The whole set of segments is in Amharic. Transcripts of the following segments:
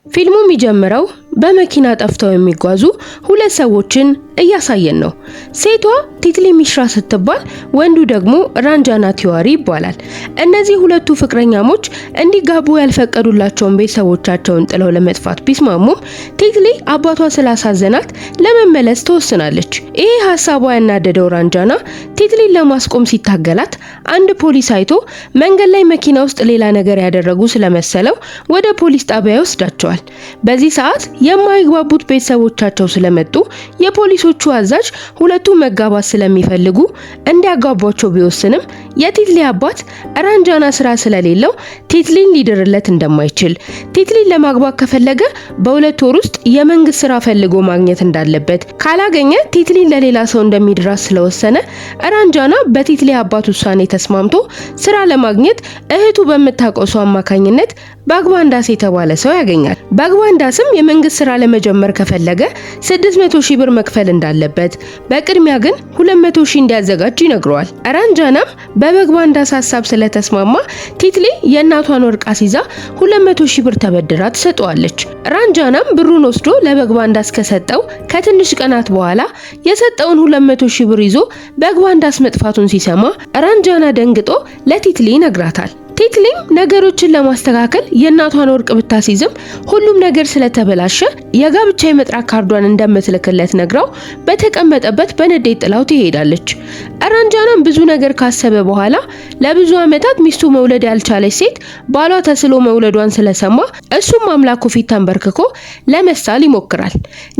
ፊልሙ የሚጀምረው በመኪና ጠፍተው የሚጓዙ ሁለት ሰዎችን እያሳየን ነው። ሴቷ ቲትሊ ሚሽራ ስትባል ወንዱ ደግሞ ራንጃና ቲዋሪ ይባላል። እነዚህ ሁለቱ ፍቅረኛሞች እንዲጋቡ ያልፈቀዱላቸውን ቤተሰቦቻቸውን ጥለው ለመጥፋት ቢስማሙም ቲትሊ አባቷ ስላሳዘናት ለመመለስ ተወስናለች። ይሄ ሐሳቧ ያናደደው ራንጃና ቲትሊን ለማስቆም ሲታገላት አንድ ፖሊስ አይቶ መንገድ ላይ መኪና ውስጥ ሌላ ነገር ያደረጉ ስለመሰለው ወደ ፖሊስ ጣቢያ ይወስዳቸዋል። በዚህ ሰዓት የማይግባቡት ቤተሰቦቻቸው ስለመጡ የፖሊሶቹ አዛዥ ሁለቱ መጋባት ስለሚፈልጉ እንዲያጋቧቸው ቢወስንም የቲትሊ አባት ራንጃና ስራ ስለሌለው ቲትሊን ሊድርለት እንደማይችል፣ ቲትሊን ለማግባት ከፈለገ በሁለት ወር ውስጥ የመንግስት ስራ ፈልጎ ማግኘት እንዳለበት፣ ካላገኘ ቲትሊን ለሌላ ሰው እንደሚድራት ስለወሰነ ራንጃና በቲትሊ አባት ውሳኔ ተስማምቶ ስራ ለማግኘት እህቱ በምታውቀው ሰው አማካኝነት ባግባንዳስ የተባለ ሰው ያገኛል። ባግባንዳስም የመንግስት ስራ ለመጀመር ከፈለገ 600,000 ብር መክፈል እንዳለበት፣ በቅድሚያ ግን 200,000 እንዲያዘጋጅ ይነግረዋል። ራንጃናም በባግባንዳስ ሐሳብ ስለተስማማ ቲትሊ የእናቷን ወርቅ አስይዛ 200,000 ብር ተበድራ ትሰጠዋለች። ራንጃናም ብሩን ወስዶ ለባግባንዳስ ከሰጠው ከትንሽ ቀናት በኋላ የሰጠውን 200,000 ብር ይዞ ባግባንዳስ መጥፋቱን ሲሰማ ራንጃና ደንግጦ ለቲትሊ ይነግራታል። ቲትሊም ነገሮችን ለማስተካከል የእናቷን ወርቅ ብታስይዝም ሁሉም ነገር ስለተበላሸ የጋብቻ የመጥራት ካርዷን እንደምትልክለት ነግራው በተቀመጠበት በንዴት ጥላው ትሄዳለች። ራንጃናም ብዙ ነገር ካሰበ በኋላ ለብዙ ዓመታት ሚስቱ መውለድ ያልቻለች ሴት ባሏ ተስሎ መውለዷን ስለሰማ እሱም አምላኩ ፊት ተንበርክኮ ለመሳል ይሞክራል።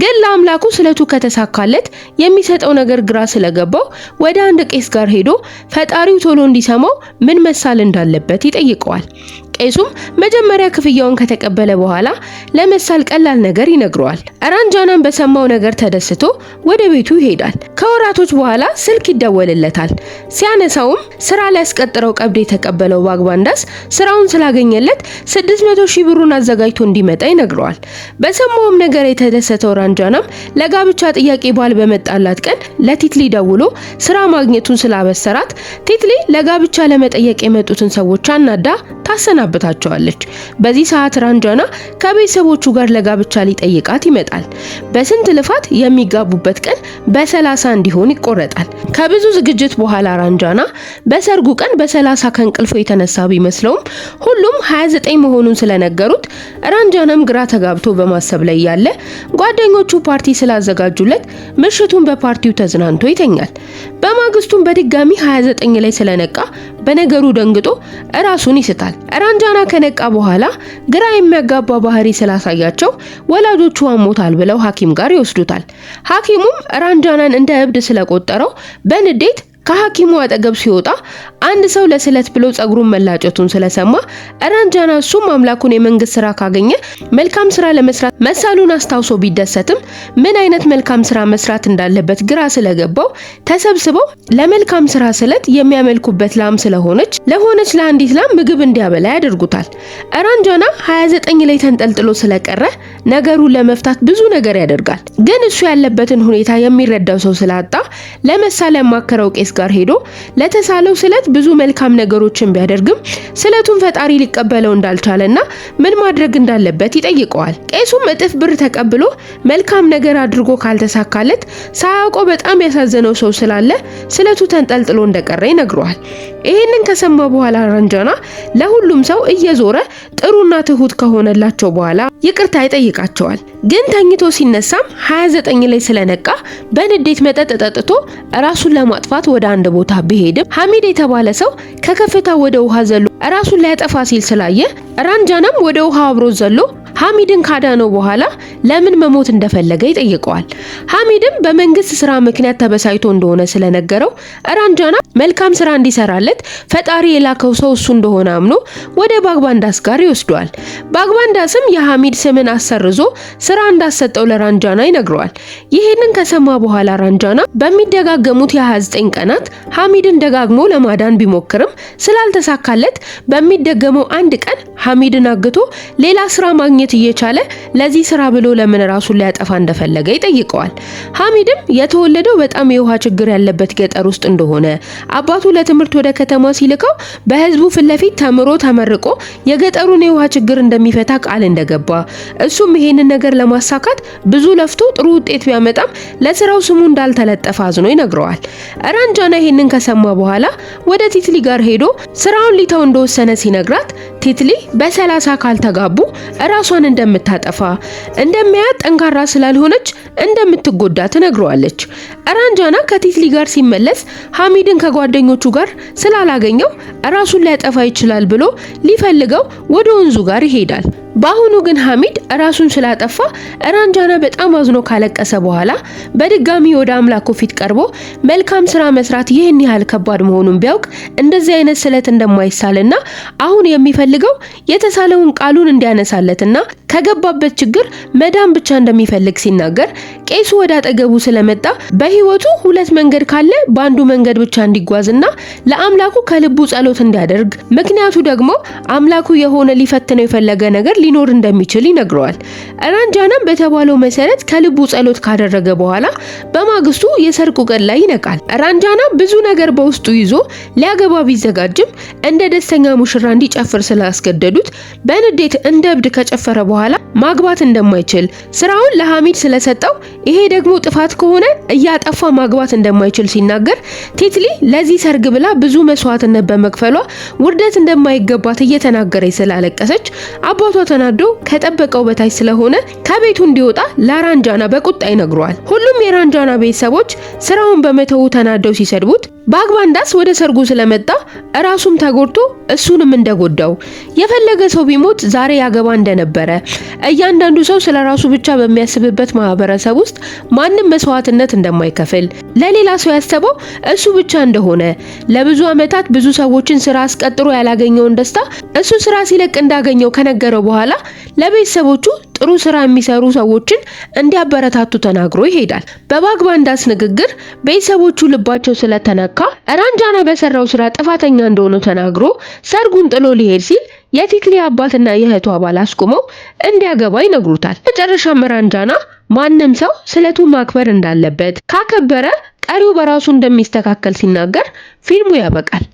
ግን ለአምላኩ ስለቱ ከተሳካለት የሚሰጠው ነገር ግራ ስለገባው ወደ አንድ ቄስ ጋር ሄዶ ፈጣሪው ቶሎ እንዲሰማው ምን መሳል እንዳለበት ይጠይቀዋል። ቄሱም መጀመሪያ ክፍያውን ከተቀበለ በኋላ ለመሳል ቀላል ነገር ይነግረዋል። ራንጃናም በሰማው ነገር ተደስቶ ወደ ቤቱ ይሄዳል። ከወራቶች በኋላ ስልክ ይደወልለታል። ሲያነሳውም ስራ ላይ ያስቀጥረው ቀብድ የተቀበለው ባግባንዳስ ስራውን ስላገኘለት 600,000 ብሩን አዘጋጅቶ እንዲመጣ ይነግረዋል። በሰማውም ነገር የተደሰተው ራንጃናም ለጋብቻ ጥያቄ ባል በመጣላት ቀን ለቲትሊ ደውሎ ስራ ማግኘቱን ስላበሰራት ቲትሊ ለጋብቻ ለመጠየቅ የመጡትን ሰዎች አናዳ ታሰናብታቸዋለች። በዚህ ሰዓት ራንጃና ከቤተሰቦቹ ጋር ለጋብቻ ሊጠይቃት ይመጣል። በስንት ልፋት የሚጋቡበት ቀን በ30 እንዲሆን ይቆረጣል። ከብዙ ዝግጅት በኋላ ራንጃና በሰርጉ ቀን በ30 ከእንቅልፉ የተነሳ ቢመስለውም ሁሉም 29 መሆኑን ስለነገሩት ራንጃናም ግራ ተጋብቶ በማሰብ ላይ ያለ ጓደኞቹ ፓርቲ ስላዘጋጁለት ምሽቱን በፓርቲው ተዝናንቶ ይተኛል። በማግስቱም በድጋሚ 29 ላይ ስለነቃ በነገሩ ደንግጦ ራሱን ይስታል። ራንጃና ከነቃ በኋላ ግራ የሚያጋባ ባህሪ ስላሳያቸው ወላጆቹ አሞታል ብለው ሐኪም ጋር ይወስዱታል። ሐኪሙም ራንጃናን እንደ እብድ ስለቆጠረው በንዴት ከሐኪሙ አጠገብ ሲወጣ አንድ ሰው ለስለት ብሎ ጸጉሩን መላጨቱን ስለሰማ ራንጃና እሱም አምላኩን የመንግስት ስራ ካገኘ መልካም ስራ ለመስራት መሳሉን አስታውሶ ቢደሰትም ምን አይነት መልካም ስራ መስራት እንዳለበት ግራ ስለገባው ተሰብስበው ለመልካም ስራ ስለት የሚያመልኩበት ላም ስለሆነች ለሆነች ለአንዲት ላም ምግብ እንዲያበላ ያደርጉታል። ራንጃና 29 ላይ ተንጠልጥሎ ስለቀረ ነገሩን ለመፍታት ብዙ ነገር ያደርጋል። ግን እሱ ያለበትን ሁኔታ የሚረዳው ሰው ስላጣ ለመሳል ያማከረው ቄስ ጋር ሄዶ ለተሳለው ስለት ብዙ መልካም ነገሮችን ቢያደርግም ስለቱን ፈጣሪ ሊቀበለው እንዳልቻለና ምን ማድረግ እንዳለበት ይጠይቀዋል። ቄሱም እጥፍ ብር ተቀብሎ መልካም ነገር አድርጎ ካልተሳካለት ሳያውቀው በጣም ያሳዘነው ሰው ስላለ ስለቱ ተንጠልጥሎ እንደቀረ ይነግረዋል። ይሄንን ከሰማ በኋላ ራንጃና ለሁሉም ሰው እየዞረ ጥሩና ትሁት ከሆነላቸው በኋላ ይቅርታ ይጠይቃቸዋል። ግን ተኝቶ ሲነሳም 29 ላይ ስለነቃ በንዴት መጠጥ ጠጥቶ ራሱን ለማጥፋት ወደ አንድ ቦታ ቢሄድም ሐሚድ የተባለ ሰው ከከፍታ ወደ ውሃ ዘሎ ራሱን ሊያጠፋ ሲል ስላየ ራንጃናም ወደ ውሃ አብሮ ዘሎ ሐሚድን ካዳነው በኋላ ለምን መሞት እንደፈለገ ይጠይቀዋል። ሐሚድም በመንግስት ስራ ምክንያት ተበሳይቶ እንደሆነ ስለነገረው ራንጃና መልካም ስራ እንዲሰራለት ፈጣሪ የላከው ሰው እሱ እንደሆነ አምኖ ወደ ባግባንዳስ ጋር ይወስደዋል። ባግባንዳስም የሐሚድ ስምን አሰርዞ ስራ እንዳሰጠው ለራንጃና ይነግረዋል። ይሄንን ከሰማ በኋላ ራንጃና በሚደጋገሙት የ29 ቀናት ሐሚድን ደጋግሞ ለማዳን ቢሞክርም ስላልተሳካለት በሚደገመው አንድ ቀን ሐሚድን አግቶ ሌላ ስራ ማግኘት ማግኘት እየቻለ ለዚህ ስራ ብሎ ለምን ራሱን ሊያጠፋ እንደፈለገ ይጠይቀዋል። ሐሚድም የተወለደው በጣም የውሃ ችግር ያለበት ገጠር ውስጥ እንደሆነ አባቱ ለትምህርት ወደ ከተማ ሲልከው በህዝቡ ፊት ለፊት ተምሮ ተመርቆ የገጠሩን የውሃ ችግር እንደሚፈታ ቃል እንደገባ እሱም ይሄንን ነገር ለማሳካት ብዙ ለፍቶ ጥሩ ውጤት ቢያመጣም ለስራው ስሙ እንዳልተለጠፈ አዝኖ ይነግረዋል። ራንጃና ይሄንን ከሰማ በኋላ ወደ ቲትሊ ጋር ሄዶ ስራውን ሊተው እንደወሰነ ሲነግራት ቲትሊ በ30 ካልተጋቡ ራሷን እንደምታጠፋ እንደሚያያት ጠንካራ ስላልሆነች እንደምትጎዳ ትነግረዋለች። ራንጃና ከቲትሊ ጋር ሲመለስ ሐሚድን ከጓደኞቹ ጋር ስላላገኘው ራሱን ሊያጠፋ ይችላል ብሎ ሊፈልገው ወደ ወንዙ ጋር ይሄዳል። በአሁኑ ግን ሐሚድ ራሱን ስላጠፋ ራንጃና በጣም አዝኖ ካለቀሰ በኋላ በድጋሚ ወደ አምላኩ ፊት ቀርቦ መልካም ስራ መስራት ይህን ያህል ከባድ መሆኑን ቢያውቅ እንደዚህ አይነት ስለት እንደማይሳልና አሁን የሚፈልገው የተሳለውን ቃሉን እንዲያነሳለትና ከገባበት ችግር መዳን ብቻ እንደሚፈልግ ሲናገር ቄሱ ወደ አጠገቡ ስለመጣ በህይወቱ ሁለት መንገድ ካለ በአንዱ መንገድ ብቻ እንዲጓዝና ለአምላኩ ከልቡ ጸሎት እንዲያደርግ ምክንያቱ ደግሞ አምላኩ የሆነ ሊፈትነው የፈለገ ነገር ሊኖር እንደሚችል ይነግረዋል። ራንጃናም በተባለው መሰረት ከልቡ ጸሎት ካደረገ በኋላ በማግስቱ የሰርጉ ቀን ላይ ይነቃል። ራንጃና ብዙ ነገር በውስጡ ይዞ ሊያገባ ቢዘጋጅም እንደ ደስተኛ ሙሽራ እንዲጨፍር ስላስገደዱት በንዴት እንደ እብድ ከጨፈረ በኋላ ማግባት እንደማይችል ስራውን ለሐሚድ ስለሰጠው ይሄ ደግሞ ጥፋት ከሆነ እያጠፋ ማግባት እንደማይችል ሲናገር ቲትሊ ለዚህ ሰርግ ብላ ብዙ መስዋዕትነት በመክፈሏ ውርደት እንደማይገባት እየተናገረች ስላለቀሰች አባቷ ተናዶ ከጠበቀው በታች ስለሆነ ከቤቱ እንዲወጣ ለራንጃና በቁጣ ይነግረዋል። ሁሉም የራንጃና ቤተሰቦች ስራውን በመተው ተናደው ሲሰድቡት ባግባንዳስ ወደ ሰርጉ ስለመጣ ራሱም ተጎድቶ እሱንም እንደጎዳው የፈለገ ሰው ቢሞት ዛሬ ያገባ እንደነበረ እያንዳንዱ ሰው ስለራሱ ብቻ በሚያስብበት ማህበረሰብ ውስጥ ማንም መስዋዕትነት እንደማይከፍል ለሌላ ሰው ያሰበው እሱ ብቻ እንደሆነ ለብዙ አመታት ብዙ ሰዎችን ስራ አስቀጥሮ ያላገኘውን ደስታ እሱ ስራ ሲለቅ እንዳገኘው ከነገረው በኋላ ለቤተሰቦቹ ጥሩ ስራ የሚሰሩ ሰዎችን እንዲያበረታቱ ተናግሮ ይሄዳል። በባግባንዳስ ንግግር ቤተሰቦቹ ልባቸው ስለተነካ ራንጃና በሰራው ስራ ጥፋተኛ እንደሆነ ተናግሮ ሰርጉን ጥሎ ሊሄድ ሲል የቲትሊ አባትና የእህቱ አባል አስቆመው እንዲያገባ ይነግሩታል። መጨረሻም ራንጃና ማንም ሰው ስለቱን ማክበር እንዳለበት ካከበረ ቀሪው በራሱ እንደሚስተካከል ሲናገር ፊልሙ ያበቃል።